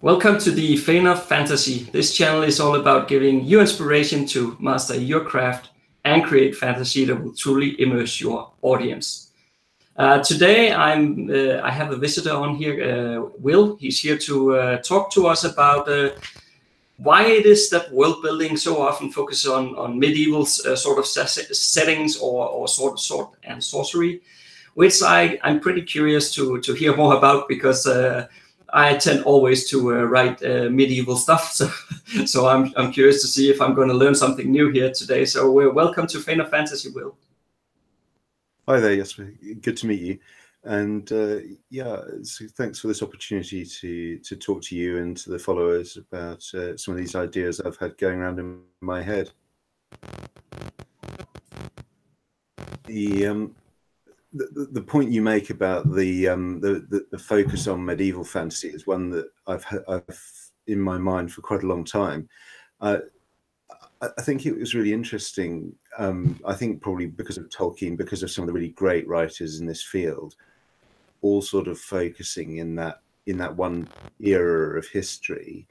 Welcome to the Fane of Fantasy. This channel is all about giving you inspiration to master your craft and create fantasy that will truly immerse your audience. Today I have a visitor on here, Will. He's here to talk to us about why it is that world building so often focuses on medieval sort of settings or sword and sorcery, which I'm pretty curious to hear more about because I tend always to write medieval stuff, so I'm curious to see if I'm going to learn something new here today. So welcome to Fane of Fantasy, Will. Hi there, Jesper. Good to meet you. And yeah, so thanks for this opportunity to talk to you and to the followers about some of these ideas I've had going around in my head. The point you make about the focus on medieval fantasy is one that I've in my mind for quite a long time. I think it was really interesting. I think probably because of Tolkien, because of some of the really great writers in this field, all sort of focusing in that one era of history.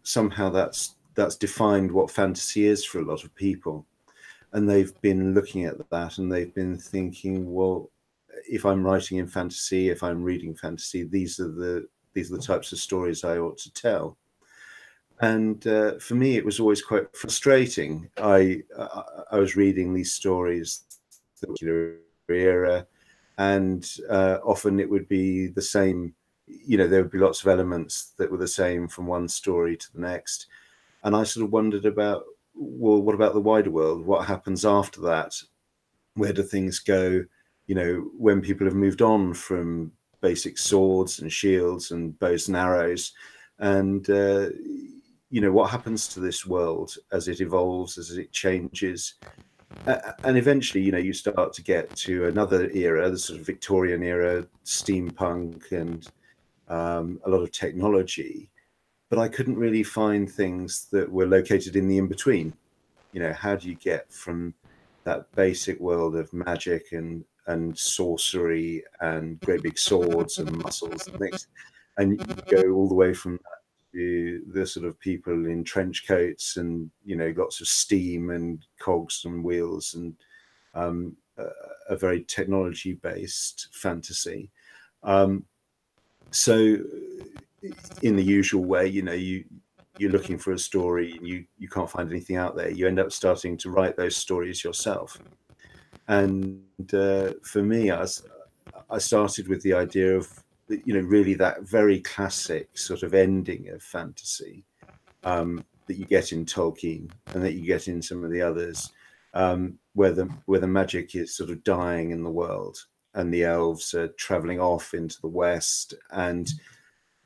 Somehow that's defined what fantasy is for a lot of people. And they've been looking at that and they've been thinking, well, if I'm writing in fantasy, if I'm reading fantasy, these are the types of stories I ought to tell. And for me, it was always quite frustrating. I was reading these stories, the particular era, and often it would be the same. You know, there would be lots of elements that were the same from one story to the next. And I sort of wondered about, well, what about the wider world? What happens after that? Where do things go? You know, when people have moved on from basic swords and shields and bows and arrows, and you know, what happens to this world as it evolves, as it changes? And eventually, you know, you start to get to another era, the sort of Victorian era, steampunk, and a lot of technology. But I couldn't really find things that were located in the in-between. You know, how do you get from that basic world of magic and sorcery and great big swords and muscles and things, and you go all the way from that to the sort of people in trench coats and, you know, lots of steam and cogs and wheels and a very technology-based fantasy. So in the usual way, you know, you're looking for a story and you can't find anything out there. You end up starting to write those stories yourself. And for me, I started with the idea of, you know, really that very classic sort of ending of fantasy that you get in Tolkien and that you get in some of the others, where the magic is sort of dying in the world and the elves are traveling off into the west and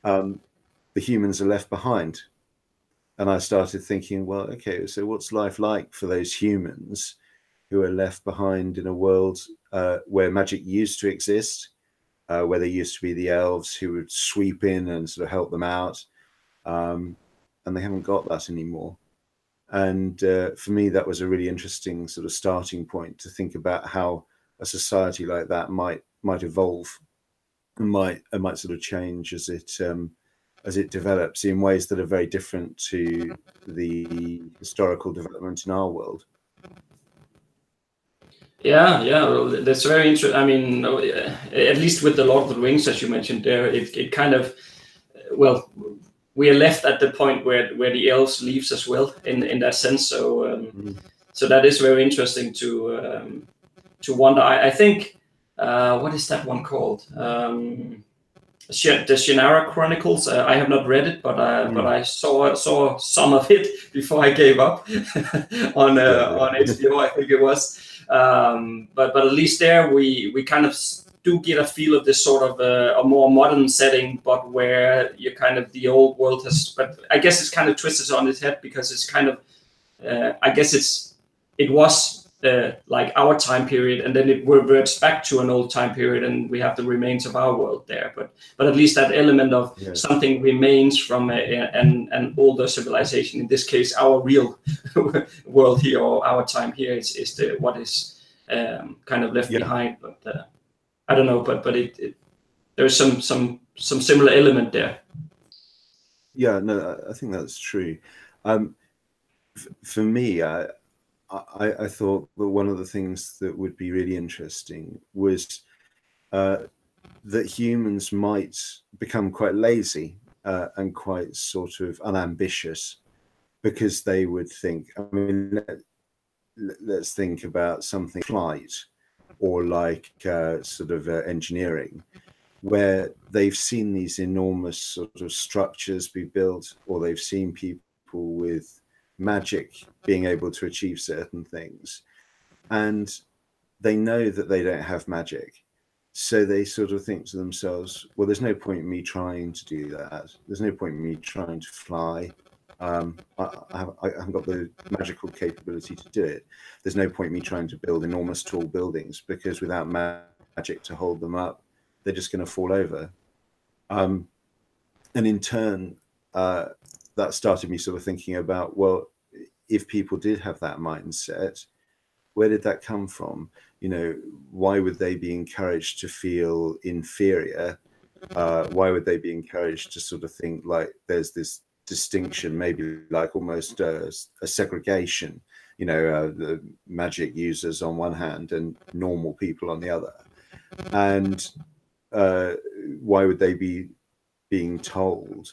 the humans are left behind. And I started thinking, well, okay, so what's life like for those humans who are left behind in a world where magic used to exist, where there used to be the elves who would sweep in and sort of help them out, and they haven't got that anymore. And for me, that was a really interesting sort of starting point to think about how a society like that might evolve and might sort of change as it develops in ways that are very different to the historical development in our world. Yeah, well, that's very interesting. I mean, at least with the Lord of the Rings, as you mentioned there, it kind of, well, we are left at the point where the elves leaves as well in that sense. So so that is very interesting to wonder. I think what is that one called? The Shannara Chronicles. I have not read it, but I saw some of it before I gave up on HBO, I think it was. But at least there we kind of do get a feel of this sort of a more modern setting, but where you kind of the old world has. But I guess it's kind of twisted on its head because it's kind of I guess it was. Like our time period, and then it reverts back to an old time period, and we have the remains of our world there. But at least that element of something remains from an older civilization. In this case, our real world here or our time here is what is kind of left behind. But I don't know. But there's some similar element there. Yeah, no, I think that's true. For me, I thought that one of the things that would be really interesting was that humans might become quite lazy and quite sort of unambitious, because they would think, I mean, let's think about something flight or like sort of engineering, where they've seen these enormous sort of structures be built, or they've seen people with magic being able to achieve certain things, and they know that they don't have magic. So they sort of think to themselves, well, there's no point in me trying to do that. There's no point in me trying to fly. I haven't got the magical capability to do it. There's no point in me trying to build enormous tall buildings, because without magic to hold them up, they're just going to fall over. And in turn, that started me sort of thinking about, well, if people did have that mindset, where did that come from? You know, why would they be encouraged to feel inferior? Why would they be encouraged to sort of think like there's this distinction, maybe like almost a segregation, you know, the magic users on one hand and normal people on the other? And why would they be being told,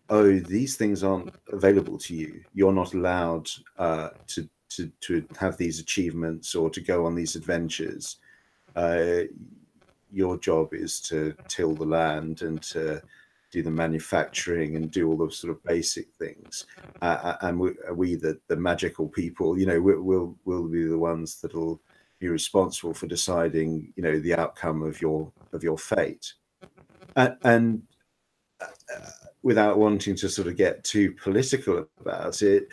oh, these things aren't available to you, you're not allowed to have these achievements or to go on these adventures, your job is to till the land and to do the manufacturing and do all those sort of basic things, and we the magical people, you know, we'll be the ones that'll be responsible for deciding, you know, the outcome of your fate. And without wanting to sort of get too political about it,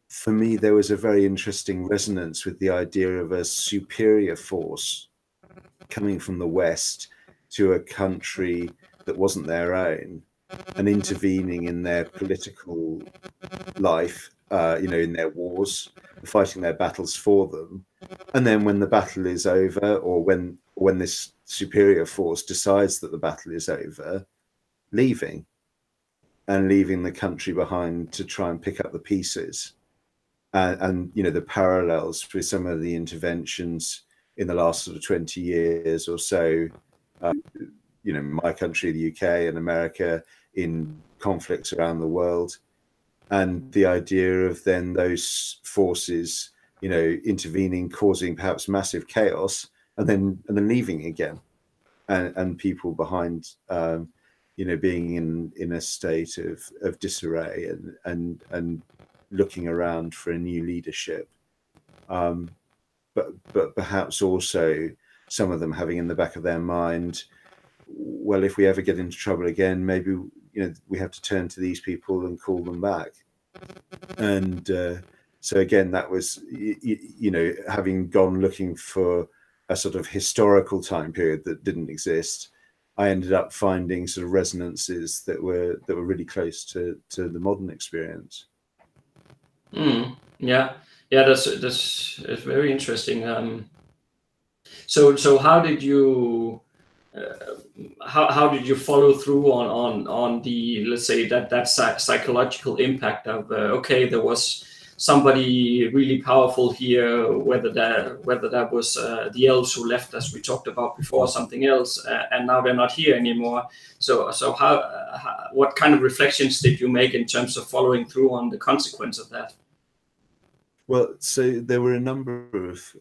for me, there was a very interesting resonance with the idea of a superior force coming from the West to a country that wasn't their own and intervening in their political life, you know, in their wars, fighting their battles for them. And then when the battle is over, or when this superior force decides that the battle is over, leaving the country behind to try and pick up the pieces. And you know, the parallels with some of the interventions in the last sort of 20 years or so, you know, my country, the UK and America, in conflicts around the world, and the idea of then those forces, you know, intervening, causing perhaps massive chaos, and then leaving again, and people behind, you know, being in a state of disarray and looking around for a new leadership, but perhaps also some of them having in the back of their mind, well, if we ever get into trouble again, maybe, you know, we have to turn to these people and call them back. And so again, that was, you know, having gone looking for a sort of historical time period that didn't exist, I ended up finding sort of resonances that were really close to the modern experience. Yeah, that's very interesting. So how did you how did you follow through on the, let's say, that psychological impact of okay, there was somebody really powerful here, whether that was the elves who left, as we talked about before, something else, and now they're not here anymore. So how what kind of reflections did you make in terms of following through on the consequence of that? Well, so there were a number of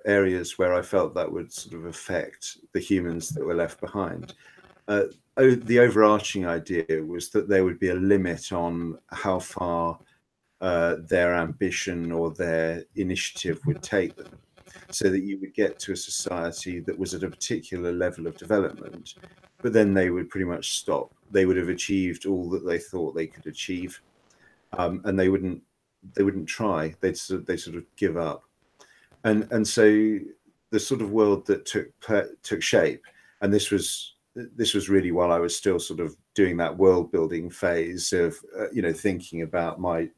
areas where I felt that would sort of affect the humans that were left behind. The overarching idea was that there would be a limit on how far their ambition or their initiative would take them, so that you would get to a society that was at a particular level of development, but then they would pretty much stop. They would have achieved all that they thought they could achieve, and they wouldn't try. They'd sort of give up. And so the sort of world that took shape, and this was really while I was still sort of doing that world building phase of you know, thinking about my,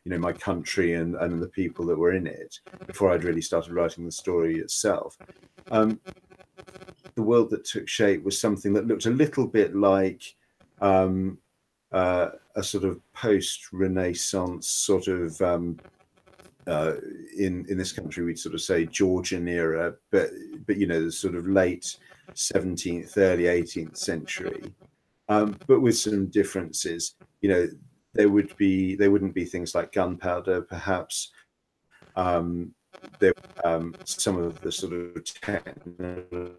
you know, my country and the people that were in it, before I'd really started writing the story itself. The world that took shape was something that looked a little bit like a sort of post-Renaissance sort of in this country we'd sort of say Georgian era, but you know, the sort of late 17th, early 18th century, but with some differences. You know, there wouldn't be things like gunpowder, perhaps. There some of the sort of technology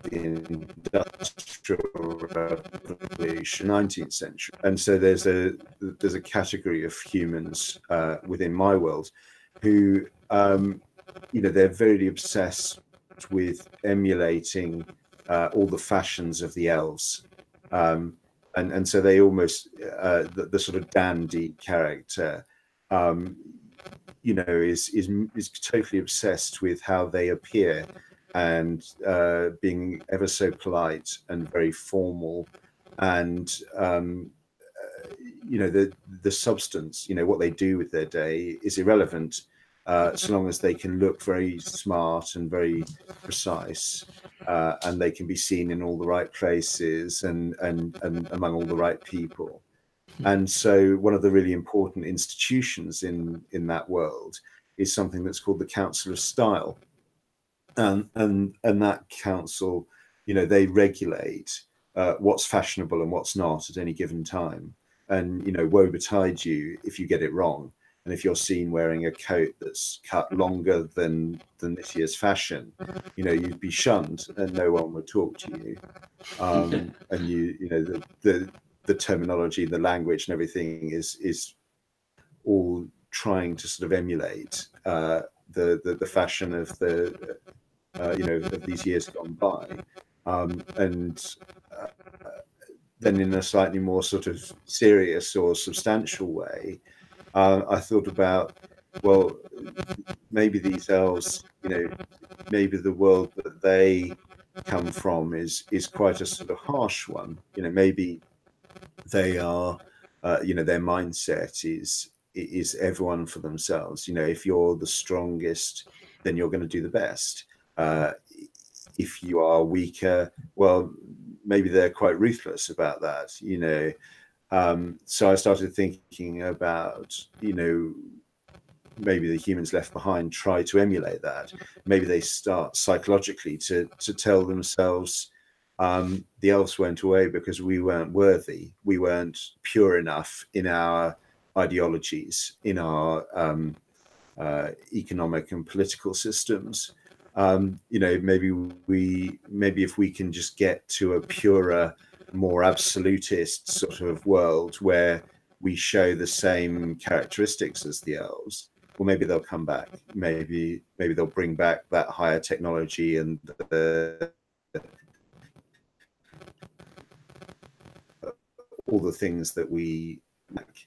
the industrial revolution, 19th century, and so there's a category of humans within my world who you know, they're very obsessed with emulating all the fashions of the elves, and so they almost the sort of dandy character you know, is totally obsessed with how they appear, and being ever so polite and very formal, and you know, the substance, you know, what they do with their day is irrelevant, so long as they can look very smart and very precise, and they can be seen in all the right places and among all the right people. And so one of the really important institutions in that world is something that's called the Council of Style. And that council, you know, they regulate what's fashionable and what's not at any given time. And, you know, woe betide you if you get it wrong. And if you're seen wearing a coat that's cut longer than this year's fashion, you know, you'd be shunned and no one would talk to you. And you know, the terminology, the language, and everything is all trying to sort of emulate the fashion of the you know, of these years gone by, and then in a slightly more sort of serious or substantial way, I thought about, well, maybe these elves, you know, maybe the world that they come from is quite a sort of harsh one. You know, maybe they are, you know, their mindset is everyone for themselves. You know, if you're the strongest, then you're going to do the best. If you are weaker, well, maybe they're quite ruthless about that, you know. So I started thinking about, you know, maybe the humans left behind try to emulate that. Maybe they start psychologically to tell themselves, the elves went away because we weren't worthy. We weren't pure enough in our ideologies, in our economic and political systems. You know, maybe if we can just get to a purer, more absolutist sort of world where we show the same characteristics as the elves, well, maybe they'll come back. Maybe they'll bring back that higher technology and all the things that we lack,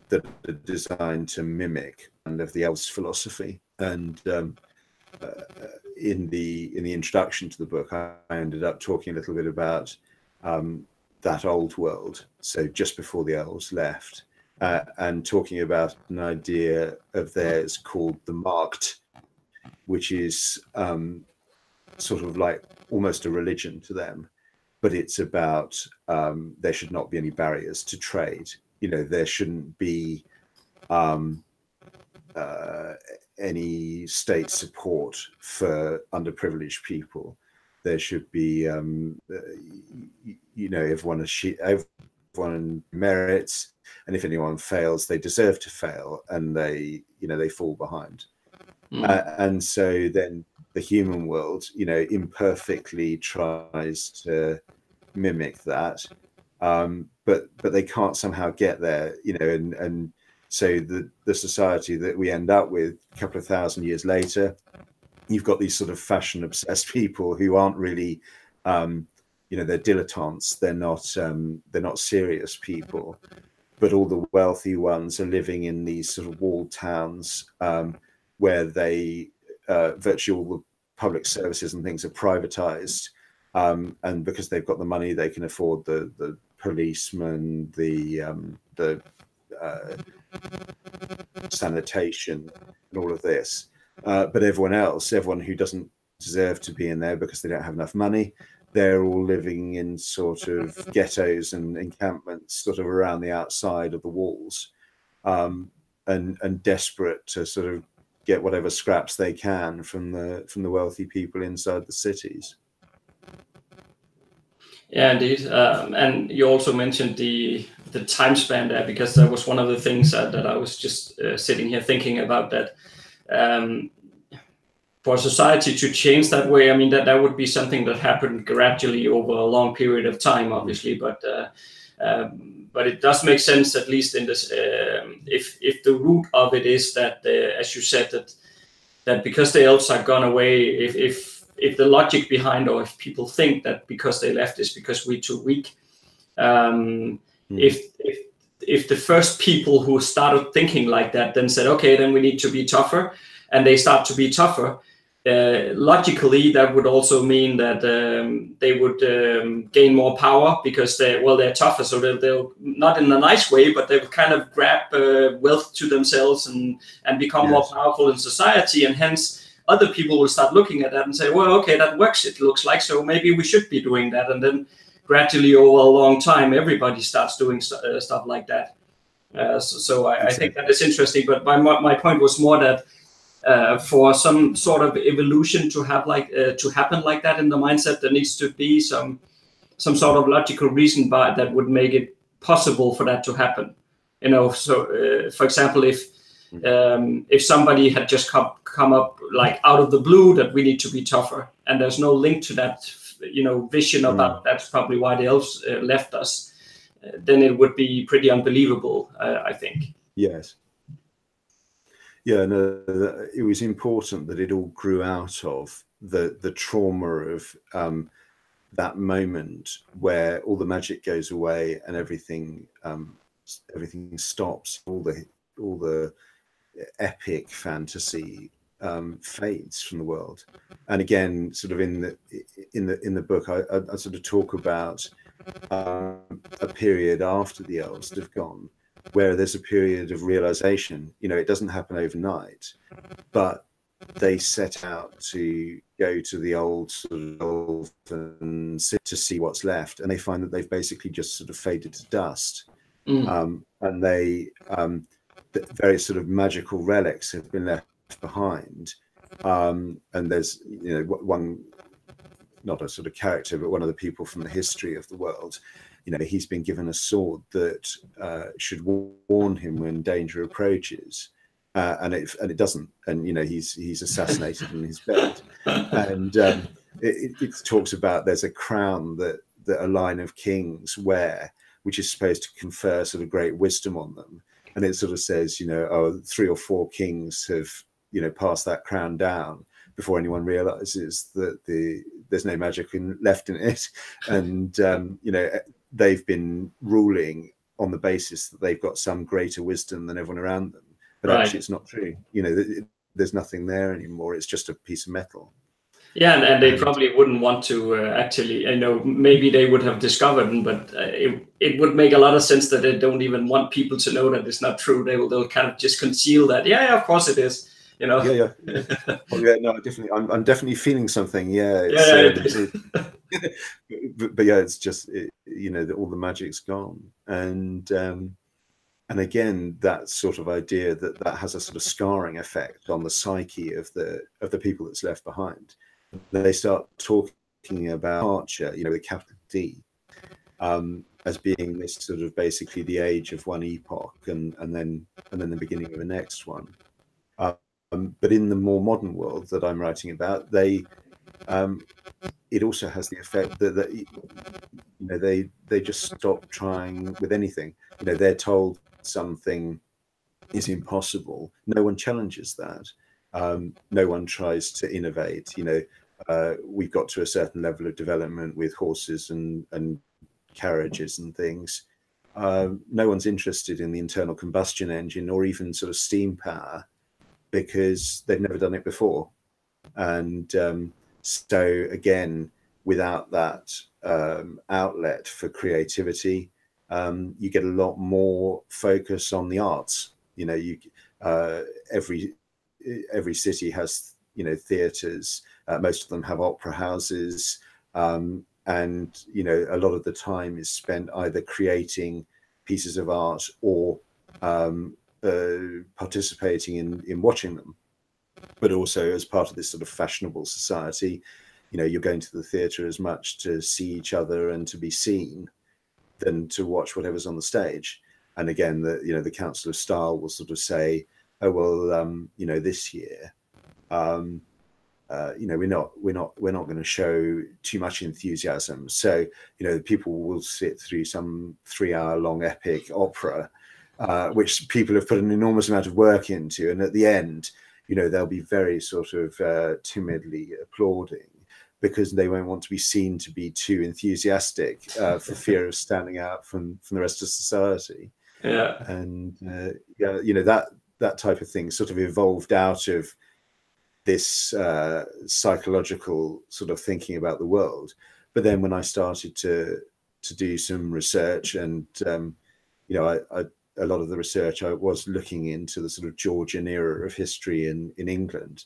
that are designed to mimic and of the elves' philosophy. And in the introduction to the book, I ended up talking a little bit about that old world, so just before the elves left, and talking about an idea of theirs called the marked, which is sort of like almost a religion to them, but it's about there should not be any barriers to trade. You know, there shouldn't be any state support for underprivileged people. There should be, you know, everyone merits, and if anyone fails, they deserve to fail, and they, you know, they fall behind. And so then the human world, you know, imperfectly tries to mimic that, but they can't somehow get there, you know, and so the society that we end up with a couple of thousand years later, you've got these sort of fashion obsessed people who aren't really, you know, they're dilettantes, they're not serious people, but all the wealthy ones are living in these sort of walled towns, where they virtually all the public services and things are privatized, and because they've got the money, they can afford the policemen, the sanitation and all of this. But everyone who doesn't deserve to be in there because they don't have enough money, they're all living in sort of ghettos and encampments sort of around the outside of the walls, and desperate to sort of get whatever scraps they can from the wealthy people inside the cities. Yeah, indeed. And you also mentioned the time span there, because that was one of the things that I was just sitting here thinking about, that for society to change that way, I mean, that would be something that happened gradually over a long period of time, obviously, but it does make sense, at least in this, if the root of it is that, as you said, that because the elves are gone away, if the logic behind, or if people think that because they left is because we're too weak, if the first people who started thinking like that then said, okay, then we need to be tougher, and they start to be tougher, logically that would also mean that they would gain more power, because they're tougher, so they'll not in a nice way, but they will kind of grab wealth to themselves and become more powerful in society, and hence other people will start looking at that and say, well, okay, that works, it looks like, so maybe we should be doing that. And then gradually over a long time, everybody starts doing stuff like that. So I think that is interesting. But my point was more that for some sort of evolution to have to happen like that in the mindset, there needs to be some sort of logical reason that would make it possible for that to happen. You know, so for example, if somebody had just come up like out of the blue that we need to be tougher, and there's no link to that, vision about that's probably why the elves left us, then it would be pretty unbelievable, I think. Yes. Yeah, no, it was important that it all grew out of the trauma of that moment where all the magic goes away and everything stops, all the epic fantasy fades from the world. And again, sort of in the book, I sort of talk about a period after the elves have gone, where there's a period of realization. It doesn't happen overnight, but they set out to go to the old sort of and to see what's left, and they find that they've basically just sort of faded to dust. And they various sort of magical relics have been left behind, and there's one, not a sort of character, but one of the people from the history of the world, he's been given a sword that should warn him when danger approaches, and it doesn't, and he's assassinated in his bed. And it talks about there's a crown that a line of kings wear, which is supposed to confer sort of great wisdom on them. And it sort of says, 3 or 4 kings have, passed that crown down before anyone realizes that there's no magic left in it. And, they've been ruling on the basis that they've got some greater wisdom than everyone around them. But actually it's not true. There's nothing there anymore. It's just a piece of metal. Yeah, and they probably wouldn't want to actually, maybe they would have discovered them, but it would make a lot of sense that they don't even want people to know that it's not true. They'll kind of just conceal that. Yeah, of course it is. Yeah. Oh, yeah, no, definitely. I'm definitely feeling something. Yeah. But yeah, it's just all the magic's gone, and again, that sort of idea that has a sort of scarring effect on the psyche of the people that's left behind. They start talking about departure, with a capital D, as being this sort of basically the age of one epoch, and then the beginning of the next one. But in the more modern world that I'm writing about, it also has the effect that they just stop trying with anything. They're told something is impossible. No one challenges that. No one tries to innovate. We've got to a certain level of development with horses and carriages and things. No one's interested in the internal combustion engine or even sort of steam power, because they've never done it before. And so again, without that outlet for creativity, you get a lot more focus on the arts You know, every city has, you know, theatres. Most of them have opera houses, and you know, a lot of the time is spent either creating pieces of art or participating in watching them. But also as part of this sort of fashionable society, you know, you're going to the theatre as much to see each other and to be seen than to watch whatever's on the stage. And again, the Council of Style will sort of say, oh well, you know, this year, you know, we're not going to show too much enthusiasm. So, you know, people will sit through some 3-hour-long epic opera, which people have put an enormous amount of work into, and at the end, you know, they'll be very sort of timidly applauding, because they won't want to be seen to be too enthusiastic for fear of standing out from the rest of society. Yeah. And yeah, you know, that type of thing sort of evolved out of this psychological sort of thinking about the world. But then when I started to do some research, and you know, a lot of the research I was looking into the sort of Georgian era of history in England,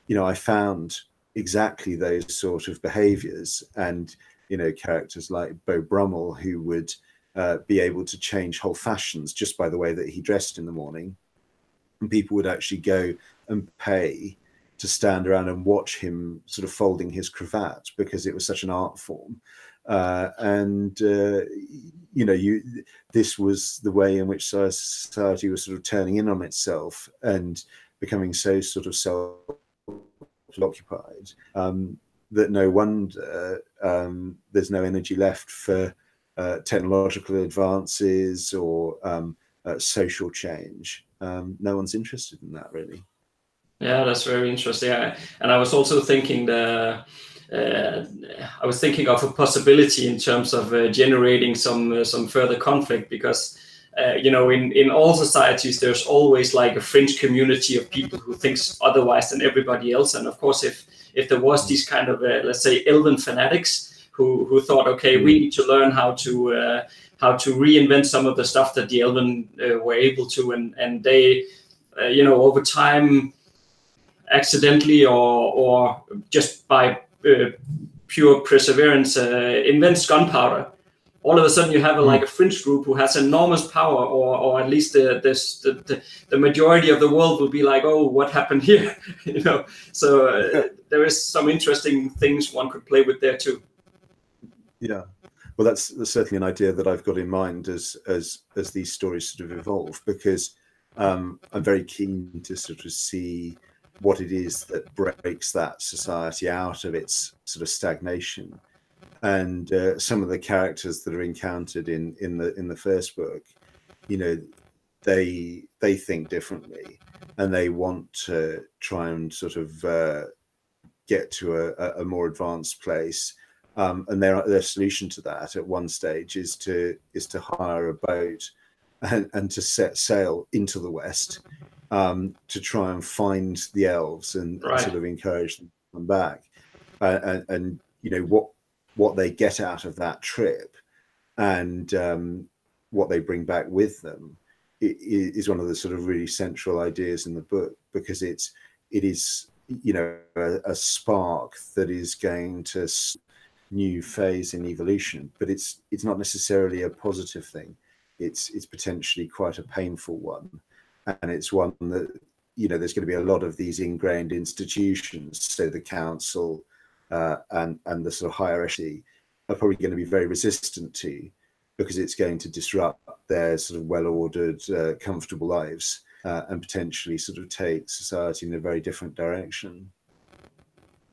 you know, I found exactly those sort of behaviors, and you know, characters like Beau Brummel, who would be able to change whole fashions just by the way that he dressed in the morning, and people would actually go and pay to stand around and watch him sort of folding his cravat, because it was such an art form. You know, this was the way in which society was sort of turning in on itself and becoming so sort of self-occupied, that no wonder there's no energy left for technological advances or social change. No one's interested in that, really. Yeah, that's very interesting. And I was also thinking I was thinking of a possibility in terms of generating some further conflict, because you know, in all societies there's always like a fringe community of people who thinks otherwise than everybody else. And of course, if there was these kind of let's say elven fanatics who thought, okay, we need to learn how to reinvent some of the stuff that the elven were able to, and they you know, over time, accidentally or just by pure perseverance, invents gunpowder, all of a sudden you have like a fringe group who has enormous power, or at least the majority of the world will be like, oh, what happened here? You know, so there is some interesting things one could play with there too. Yeah, well, that's certainly an idea that I've got in mind as these stories sort of evolve, because I'm very keen to sort of see what it is that breaks that society out of its sort of stagnation. And some of the characters that are encountered in the first book, you know, they think differently, and they want to try and sort of get to a more advanced place. And their solution to that at one stage is to hire a boat and to set sail into the West, to try and find the elves and sort of encourage them to come back. And you know, what they get out of that trip, and what they bring back with them is one of the sort of really central ideas in the book, because it is, you know, a spark that is going to new phase in evolution, but it's not necessarily a positive thing. It's potentially quite a painful one, and it's one that, you know, there's going to be a lot of these ingrained institutions, so the council and the sort of hierarchy are probably going to be very resistant to, because it's going to disrupt their sort of well-ordered, comfortable lives, and potentially sort of take society in a very different direction.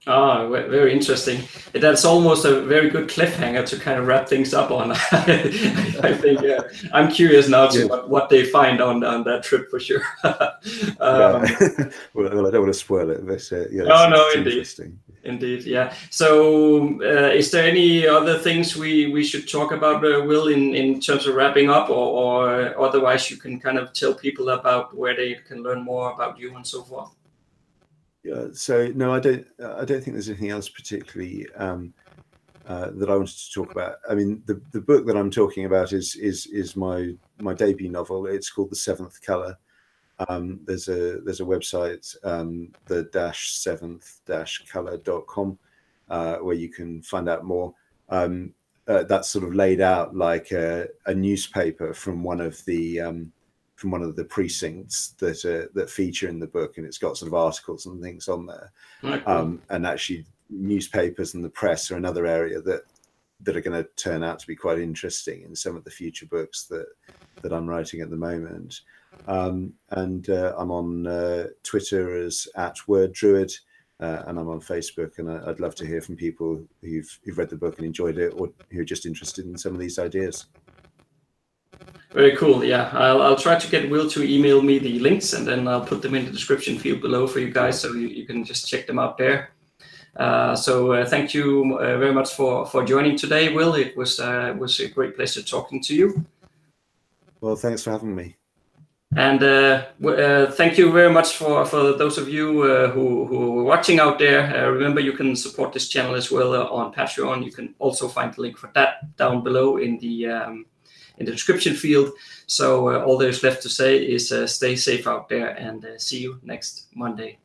Ah, very interesting. That's almost a very good cliffhanger to kind of wrap things up on. I think I'm curious now to what they find on that trip for sure. Well, I don't want to spoil it, but yeah, no, indeed. Interesting. Indeed, yeah. So, is there any other things we should talk about, Will, in terms of wrapping up, or otherwise you can kind of tell people about where they can learn more about you and so forth? Yeah, so no, I don't think there's anything else particularly that I wanted to talk about. I mean, the book that I'm talking about is my debut novel. It's called The Seventh Color, There's a website, the-7th-color.com, where you can find out more. That's sort of laid out like a newspaper from one of the precincts that feature in the book, and it's got sort of articles and things on there. Cool. And actually, newspapers and the press are another area that are going to turn out to be quite interesting in some of the future books that I'm writing at the moment. And I'm on Twitter as @WordDruid, and I'm on Facebook, and I'd love to hear from people who've read the book and enjoyed it, or who are just interested in some of these ideas. Very cool. Yeah, I'll try to get Will to email me the links, and then I'll put them in the description field below for you guys, so you can just check them out there. So thank you very much for joining today, Will. It was a great pleasure talking to you. Well, thanks for having me. And thank you very much for those of you who are watching out there. Remember, you can support this channel as well on Patreon. You can also find the link for that down below in the description field. So all there's left to say is stay safe out there, and see you next Monday.